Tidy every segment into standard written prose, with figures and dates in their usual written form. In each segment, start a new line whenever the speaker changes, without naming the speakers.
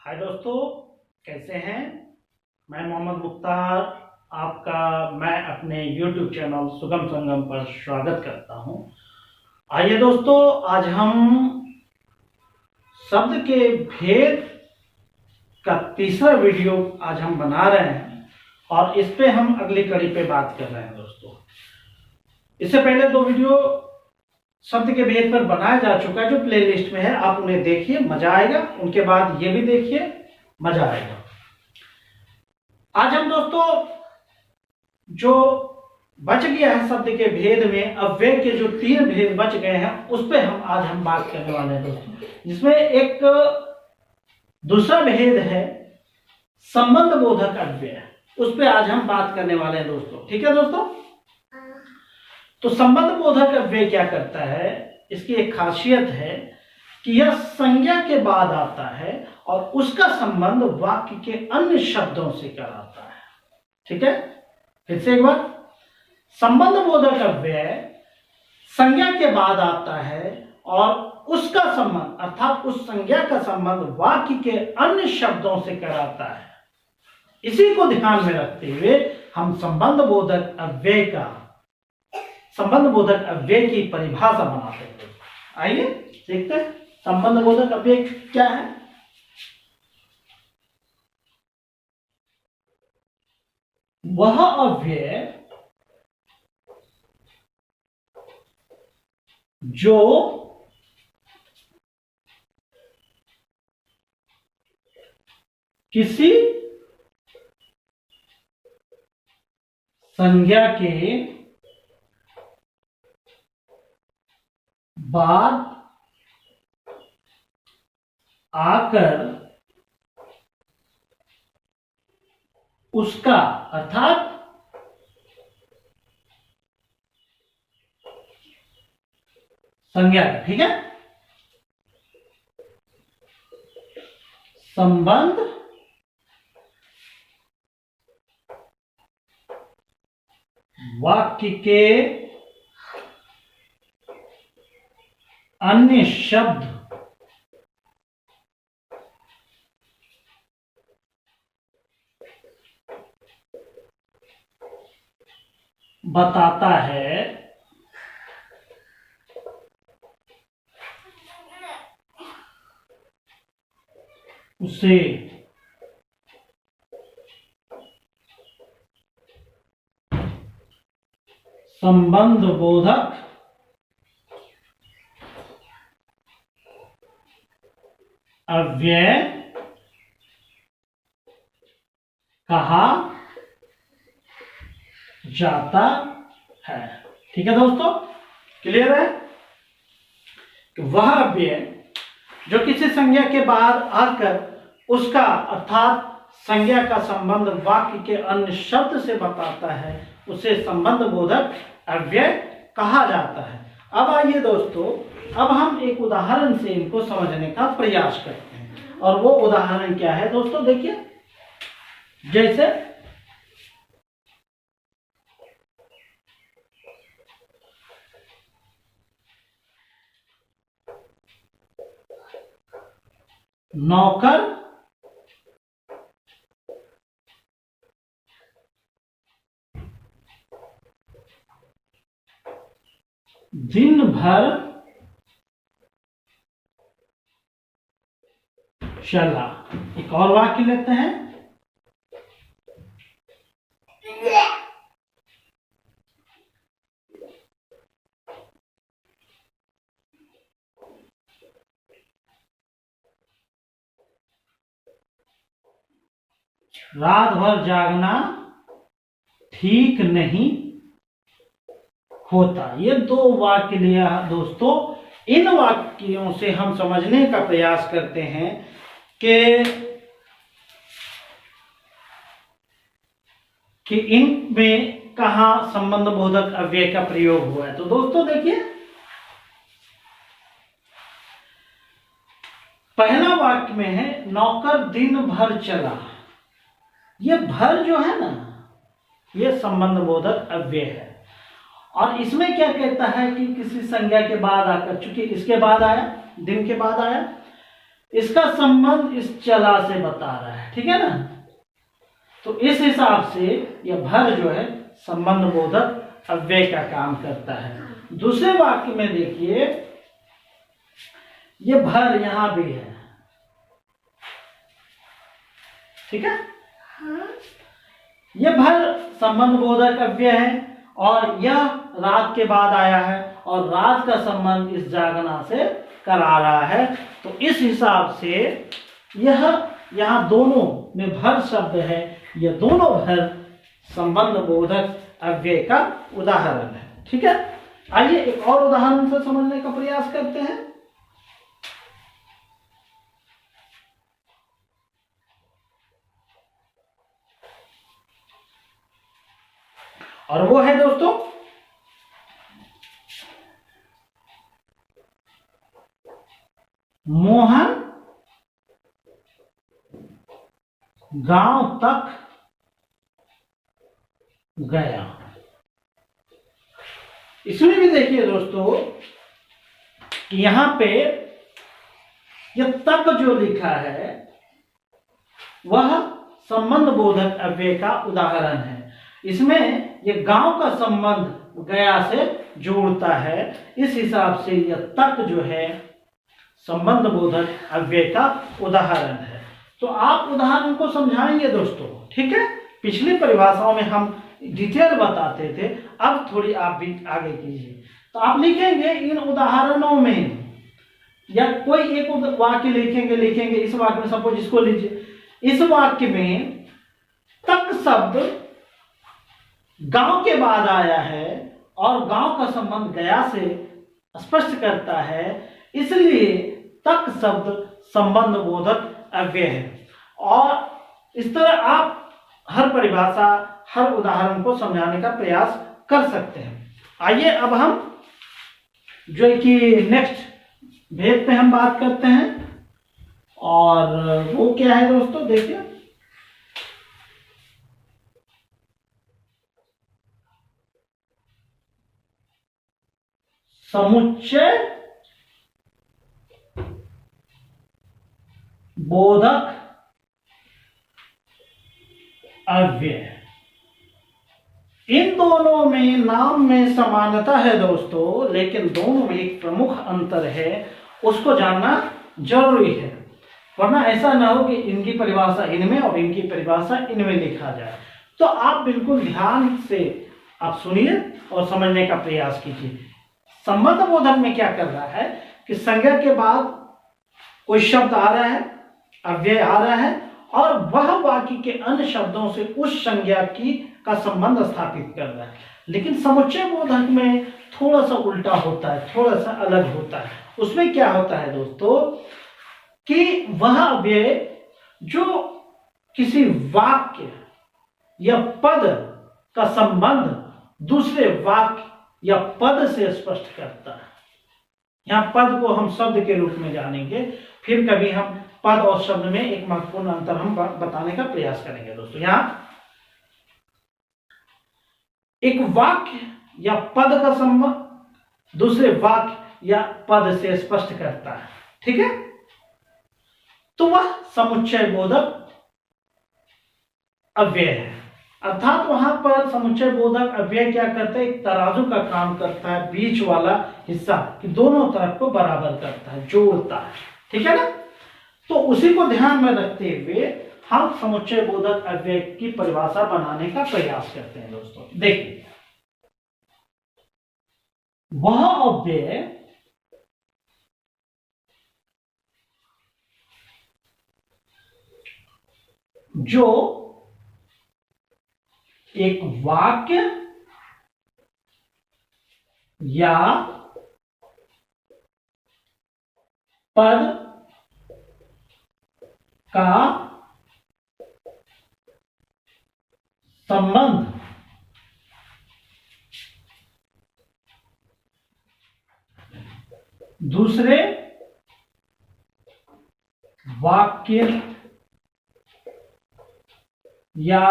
हाय दोस्तों, कैसे हैं। मैं मोहम्मद मुख्तार आपका मैं अपने YouTube चैनल सुगम संगम पर स्वागत करता हूं। आइए दोस्तों, आज हम शब्द के भेद का तीसरा वीडियो आज हम बना रहे हैं और इस पे हम अगली कड़ी पे बात कर रहे हैं। दोस्तों, इससे पहले दो वीडियो शब्द के भेद पर बनाया जा चुका है जो प्लेलिस्ट में है, आप उन्हें देखिए, मजा आएगा। उनके बाद ये भी देखिए, मजा आएगा। आज हम दोस्तों जो बच गया है शब्द के भेद में, अव्यय के जो 3 भेद बच गए हैं उस पे आज हम बात करने वाले हैं दोस्तों, जिसमें एक दूसरा भेद है संबंध बोधक अव्यय। उस पे आज हम बात करने वाले हैं दोस्तों। ठीक है दोस्तों, तो संबंध बोधक अव्यय क्या करता है, इसकी एक खासियत है कि यह संज्ञा के बाद आता है और उसका संबंध वाक्य के अन्य शब्दों से कराता है। ठीक है, फिर से एक बार, संबंध बोधक अव्यय संज्ञा के बाद आता है और उसका संबंध अर्थात उस संज्ञा का संबंध वाक्य के अन्य शब्दों से कराता है। इसी को ध्यान में रखते हुए हम संबंध बोधक अव्यय की परिभाषा बनाते हैं। आइए देखते हैं संबंध बोधक अव्यय क्या है। वह अव्यय जो किसी संज्ञा के बाद आकर उसका अर्थात संज्ञा का, ठीक है, संबंध वाक्य के अन्य शब्द बताता है, उसे संबंध बोधक अव्यय कहा जाता है। ठीक है दोस्तों, क्लियर है कि वह अव्यय जो किसी संज्ञा के बाद आकर उसका अर्थात संज्ञा का संबंध वाक्य के अन्य शब्द से बताता है, उसे संबंध बोधक अव्यय कहा जाता है। अब आइए दोस्तों, अब हम एक उदाहरण से इनको समझने का प्रयास करते हैं। और वो उदाहरण क्या है दोस्तों, देखिए, जैसे नौकर दिन भर चला। एक और वाक्य लेते हैं, रात भर जागना ठीक नहीं होता। ये 2 वाक्य लिया दोस्तों। इन वाक्यों से हम समझने का प्रयास करते हैं कि इनमें कहां संबंध बोधक अव्यय का प्रयोग हुआ है। तो दोस्तों देखिए, पहला वाक्य में है नौकर दिन भर चला। ये भर जो है ना, ये संबंध बोधक अव्यय है। और इसमें क्या कहता है कि किसी संज्ञा के बाद आकर, चूंकि इसके बाद आया, दिन के बाद आया, इसका संबंध इस चला से बता रहा है, ठीक है ना। तो इस हिसाब से यह भर जो है संबंध बोधक अव्यय का काम करता है। दूसरे वाक्य में देखिए, ये भर यहां भी है, ठीक है। यह भर संबंध बोधक अव्यय है और यह रात के बाद आया है और रात का संबंध इस जागना से करा रहा है। तो इस हिसाब से यह यहां दोनों में भर शब्द है, यह दोनों भर संबंध बोधक अव्यय का उदाहरण है, ठीक है। आइए एक और उदाहरण से समझने का प्रयास करते हैं। और वो है दोस्तों मोहन गांव तक गया। इसमें भी देखिए दोस्तों कि यहां पे यह तक जो लिखा है वह संबंध बोधक अव्यय का उदाहरण है। इसमें यह गांव का संबंध गया से जोड़ता है, इस हिसाब से यह तक जो है संबंध बोधक अव्यय का उदाहरण है। तो आप उदाहरण को समझाएंगे दोस्तों, ठीक है। पिछली परिभाषाओं में हम डिटेल बताते थे, अब थोड़ी आप भी आगे कीजिए। तो आप लिखेंगे इन उदाहरणों में, या कोई एक वाक्य लिखेंगे इस वाक्य में, सपोज इसको लीजिए, इस वाक्य में तक शब्द गांव के बाद आया है और गांव का संबंध गया से स्पष्ट करता है, इसलिए तक शब्द संबंध बोधक अव्यय है। और इस तरह आप हर परिभाषा, हर उदाहरण को समझाने का प्रयास कर सकते हैं। आइए अब हम जो है कि नेक्स्ट भेद पे हम बात करते हैं, और वो क्या है दोस्तों, देखिए समुच्चय बोधक अव्यय। इन दोनों में नाम में समानता है दोस्तों, लेकिन दोनों में एक प्रमुख अंतर है, उसको जानना जरूरी है, वरना ऐसा ना हो कि इनकी परिभाषा इनमें और इनकी परिभाषा इनमें लिखा जाए। तो आप बिल्कुल ध्यान से आप सुनिए और समझने का प्रयास कीजिए। संबंध बोधक में क्या कर रहा है कि संज्ञा के बाद कोई शब्द आ रहा है, अव्यय आ रहा है, और वह वाक्य के अन्य शब्दों से उस संज्ञा की का संबंध स्थापित कर रहा है। लेकिन समुच्चय बोधक में थोड़ा सा उल्टा होता है, थोड़ा सा अलग होता है। उसमें क्या होता है दोस्तों कि वह अव्यय जो किसी वाक्य या पद का संबंध दूसरे वाक्य या पद से स्पष्ट करता है। यहां पद को हम शब्द के रूप में जानेंगे, फिर कभी हम पद और शब्द में एक महत्वपूर्ण अंतर हम बताने का प्रयास करेंगे दोस्तों। यहां एक वाक्य या पद का संबंध दूसरे वाक्य या पद से स्पष्ट करता है, ठीक है। तो वह समुच्चय बोधक अव्यय है। अर्थात वहां पर समुच्चय बोधक अव्यय क्या करता है, एक तराजू का काम करता है, बीच वाला हिस्सा कि दोनों तरफ को बराबर करता है, जोड़ता है, ठीक है ना। तो उसी को ध्यान में रखते हुए हम समुच्चय बोधक अव्यय की परिभाषा बनाने का प्रयास करते हैं दोस्तों। देखिए, वह अव्यय जो एक वाक्य या पद का संबंध दूसरे वाक्य या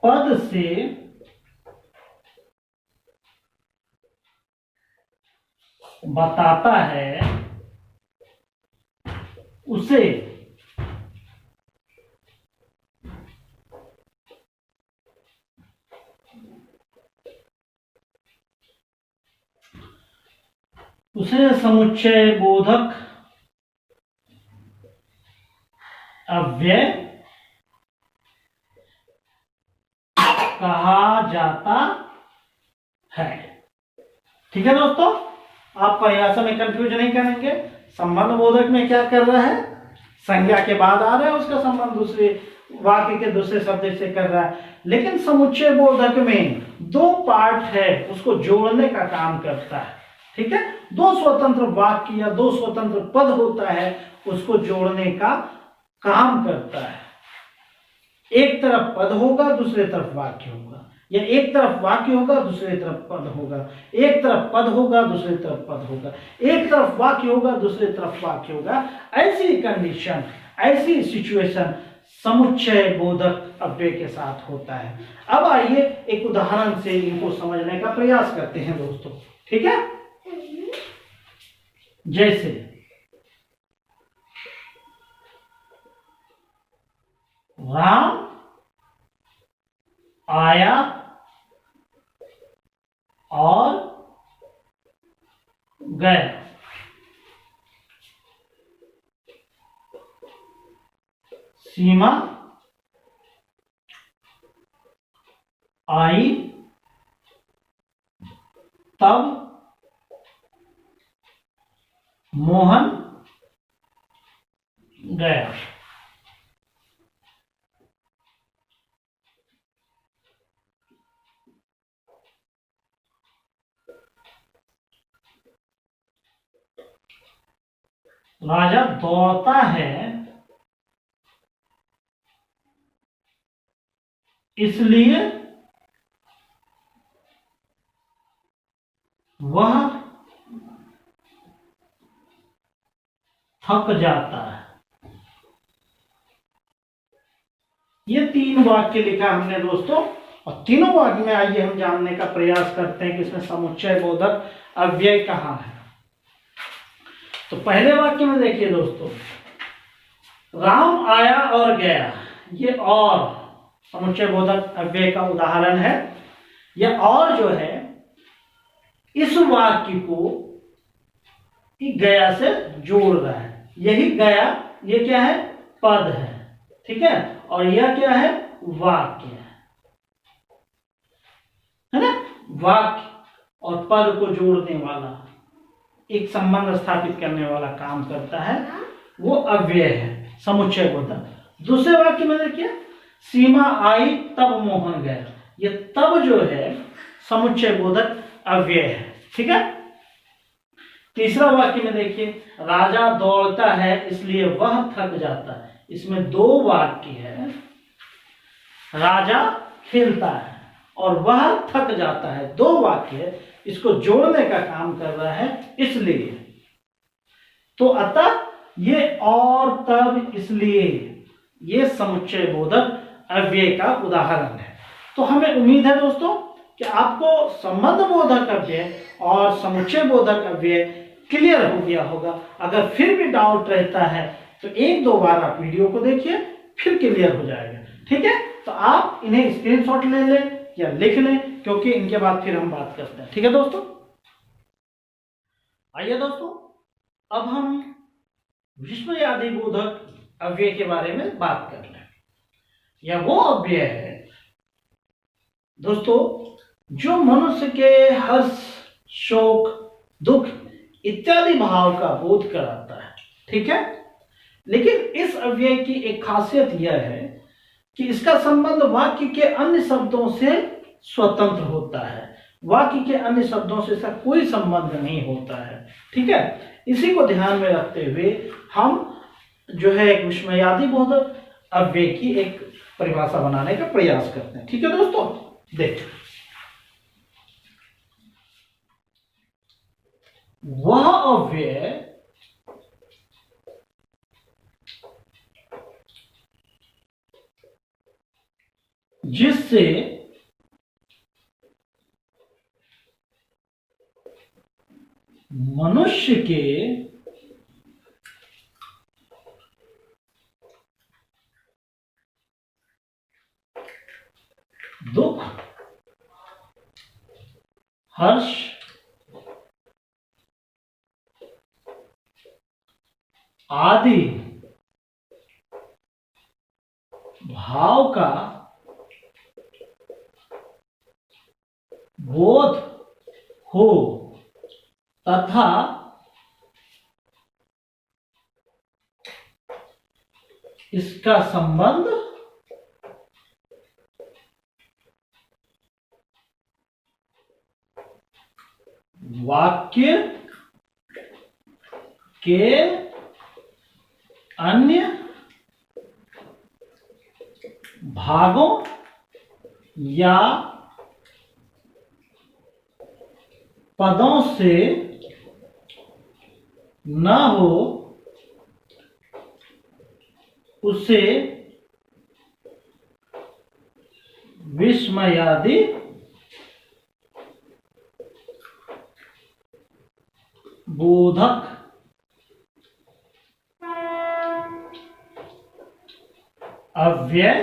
पद से बताता है, उसे समुच्चय बोधक अव्यय कहा जाता है। ठीक है दोस्तों, आप परिभाषा में कंफ्यूज नहीं करेंगे। संबंध बोधक में क्या कर रहा है, संज्ञा के बाद आ रहा है, उसका संबंध दूसरे वाक्य के दूसरे शब्द से कर रहा है। लेकिन समुच्चय बोधक में दो पार्ट है, उसको जोड़ने का काम करता है। ठीक है, दो स्वतंत्र वाक्य या दो स्वतंत्र पद होता है, उसको जोड़ने का काम करता है। एक तरफ पद होगा, दूसरे तरफ वाक्य होगा, या एक तरफ वाक्य होगा, दूसरे तरफ पद होगा, एक तरफ पद होगा, दूसरे तरफ पद होगा, एक तरफ वाक्य होगा, दूसरे तरफ वाक्य होगा। ऐसी कंडीशन, ऐसी सिचुएशन समुच्चय बोधक अव्यय के साथ होता है। अब आइए एक उदाहरण से इनको समझने का प्रयास करते हैं दोस्तों। ठीक है, जैसे राम आया और गया। सीमा आई तब मोहन गया। राजा दौड़ता है इसलिए वह थक जाता है। ये तीन वाक्य लिखा हमने दोस्तों, और तीनों वाक्य में आइए हम जानने का प्रयास करते हैं कि इसमें समुच्चय बोधक अव्यय कहाँ है। तो पहले वाक्य में देखिए दोस्तों, राम आया और गया, ये और समुच्चय बोधक अव्यय का उदाहरण है। यह और जो है इस वाक्य को गया से जोड़ रहा है। यही गया, ये क्या है, पद है। ठीक है, और यह क्या है, वाक्य है ना। वाक्य और पद को जोड़ने वाला, एक संबंध स्थापित करने वाला काम करता है, वो अव्यय है, समुच्चय बोधक। दूसरे वाक्य में देखिए, सीमा आई तब मोहन गया, ये तब जो है समुच्चय बोधक अव्यय है। ठीक है, तीसरा वाक्य में देखिए, राजा दौड़ता है इसलिए वह थक जाता है। इसमें दो वाक्य है, राजा खेलता है और वह थक जाता है, दो वाक्य है, इसको जोड़ने का काम कर रहा है इसलिए। तो अतः ये और तब इसलिए, ये समुच्चय बोधक अव्यय का उदाहरण है। तो हमें उम्मीद है दोस्तों कि आपको संबंध बोधक अव्यय और समुच्चय बोधक अव्यय क्लियर हो गया होगा। अगर फिर भी डाउट रहता है तो एक दो बार आप वीडियो को देखिए, फिर क्लियर हो जाएगा। ठीक है, तो आप इन्हें स्क्रीनशॉट ले लें या लिख लें, क्योंकि इनके बाद फिर हम बात करते हैं। ठीक है दोस्तों, आइए दोस्तों अब हम विस्मयादि बोधक अव्यय के बारे में बात कर लें। यह वो अव्यय है दोस्तों जो मनुष्य के हर्ष, शोक, दुख इत्यादि भाव का बोध कराता है। ठीक है, लेकिन इस अव्यय की एक खासियत यह है कि इसका संबंध वाक्य के अन्य शब्दों से स्वतंत्र होता है। वाक्य के अन्य शब्दों से इसका कोई संबंध नहीं होता है। ठीक है, इसी को ध्यान में रखते हुए हम जो है एक विस्मयादि बोधक अव्यय की एक परिभाषा बनाने का प्रयास करते हैं। ठीक है दोस्तों, देखिए वह अव्यय जिससे मनुष्य के दुख, हर्ष, आदि भाव का बोध हो तथा इसका संबंध वाक्य के अन्य भागों या पदों से न हो, उसे विस्मयादि बोधक अव्यय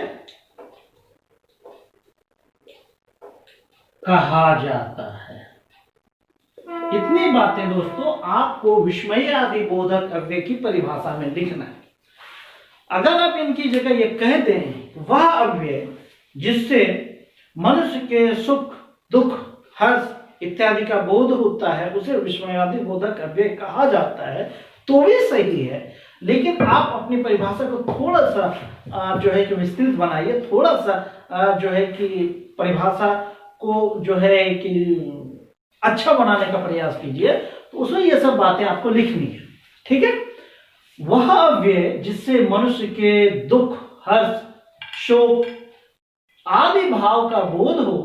कहा जाता है। इतनी बातें दोस्तों आपको विस्मय आदि बोधक अव्यय की परिभाषा में लिखना है। अगर आप इनकी जगह ये कह दें वह अव्यय जिससे मनुष्य के सुख, दुख, हर्ष इत्यादि का बोध होता है उसे विस्मयादि बोधक अव्यय कहा जाता है, तो भी सही है। लेकिन आप अपनी परिभाषा को थोड़ा सा जो है कि विस्तृत बनाइए, थोड़ा सा जो है कि परिभाषा को जो है कि अच्छा बनाने का प्रयास कीजिए, तो उसमें ये सब बातें आपको लिखनी है। ठीक है। वह अव्यय जिससे मनुष्य के दुख, हर्ष, शोक आदि भाव का बोध हो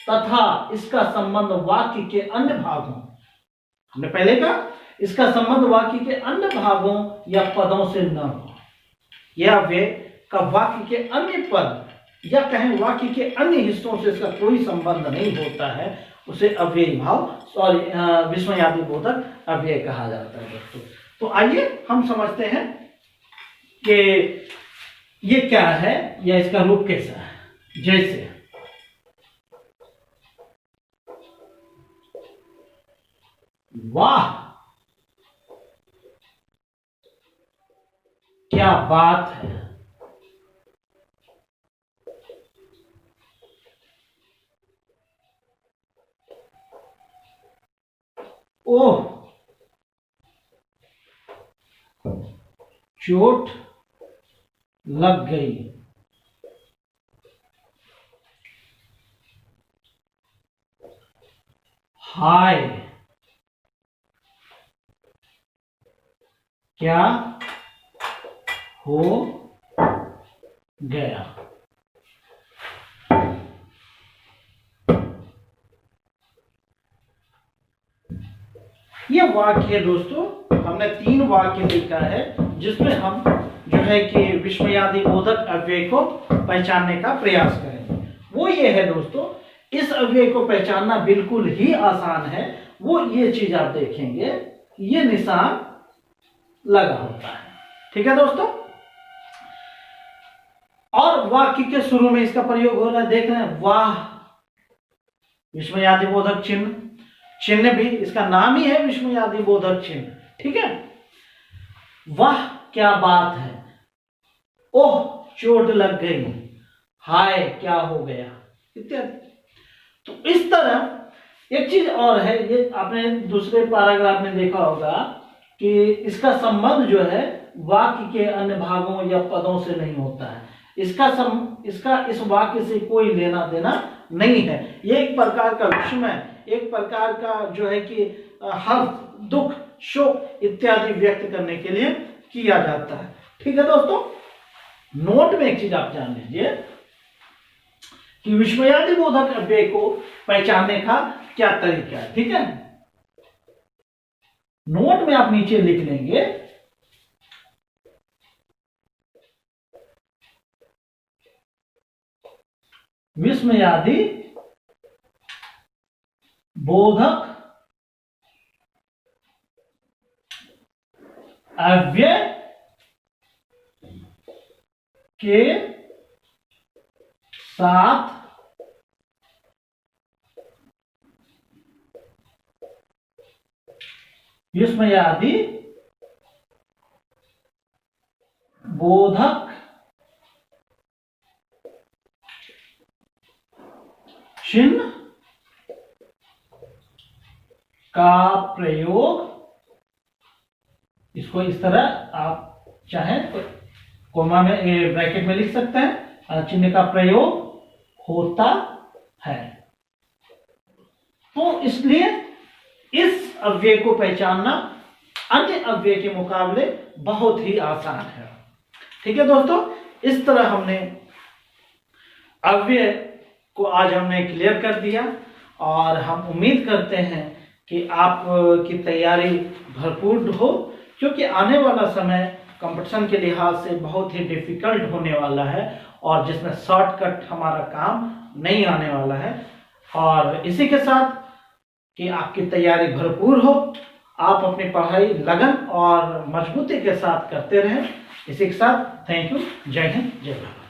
तथा इसका संबंध वाक्य के अन्य भागों, हमने पहले कहा इसका संबंध वाक्य के अन्य भागों या पदों से न हो। यह अव्यय का वाक्य के अन्य पद या कहें वाक्य के अन्य हिस्सों से इसका कोई संबंध नहीं होता है, उसे अव्ययी भाव विस्मयादि बोधक अव्यय कहा जाता है दोस्तों। तो आइए हम समझते हैं कि ये क्या है या इसका रूप कैसा है। जैसे वाह क्या बात है, ओह चोट लग गई, हाय क्या हो गया। ये वाक्य है दोस्तों, हमने 3 वाक्य लिखा है जिसमें हम जो है कि विस्मयादि बोधक अव्यय को पहचानने का प्रयास करेंगे। वो ये है दोस्तों, इस अव्यय को पहचानना बिल्कुल ही आसान है। वो ये चीज आप देखेंगे, ये निशान लगा होता है। ठीक है दोस्तों। और वाक्य के शुरू में इसका प्रयोग हो रहा है, देख रहे हैं, वाह विस्मयादि बोधक चिन्ह, चिन्ह भी इसका नाम ही है विस्मयादि बोधक चिन्ह। ठीक है। वाह क्या बात है, ओह चोट लग गई, हाय क्या हो गया इत्यादि। तो इस तरह एक चीज और है, ये आपने दूसरे पैराग्राफ में देखा होगा कि इसका संबंध जो है वाक्य के अन्य भागों या पदों से नहीं होता है। इसका इस वाक्य से कोई लेना देना नहीं है। ये एक प्रकार का विस्मय, एक प्रकार का जो है कि हर्ष, दुख, शोक इत्यादि व्यक्त करने के लिए किया जाता है। ठीक है दोस्तों। नोट में एक चीज आप जान लीजिए कि विस्मयादि बोधक अव्यय को पहचानने का क्या तरीका है। ठीक है। नोट में आप नीचे लिख लेंगे विस्मयादि बोधक अव्यय के साथ युष्मयादि बोधक चिन्ह का प्रयोग, इसको इस तरह आप चाहें तो कोमा में ब्रैकेट में लिख सकते हैं, चिन्ह का प्रयोग होता है। तो इसलिए इस अव्यय को पहचानना अन्य अव्यय के मुकाबले बहुत ही आसान है। ठीक है दोस्तों, इस तरह हमने अव्यय को आज हमने क्लियर कर दिया और हम उम्मीद करते हैं कि आपकी तैयारी भरपूर हो, क्योंकि आने वाला समय कंपटीशन के लिहाज से बहुत ही डिफिकल्ट होने वाला है और जिसमें शॉर्टकट हमारा काम नहीं आने वाला है। और इसी के साथ कि आपकी तैयारी भरपूर हो, आप अपनी पढ़ाई लगन और मजबूती के साथ करते रहें। इसी के साथ थैंक यू। जय हिंद, जय भारत।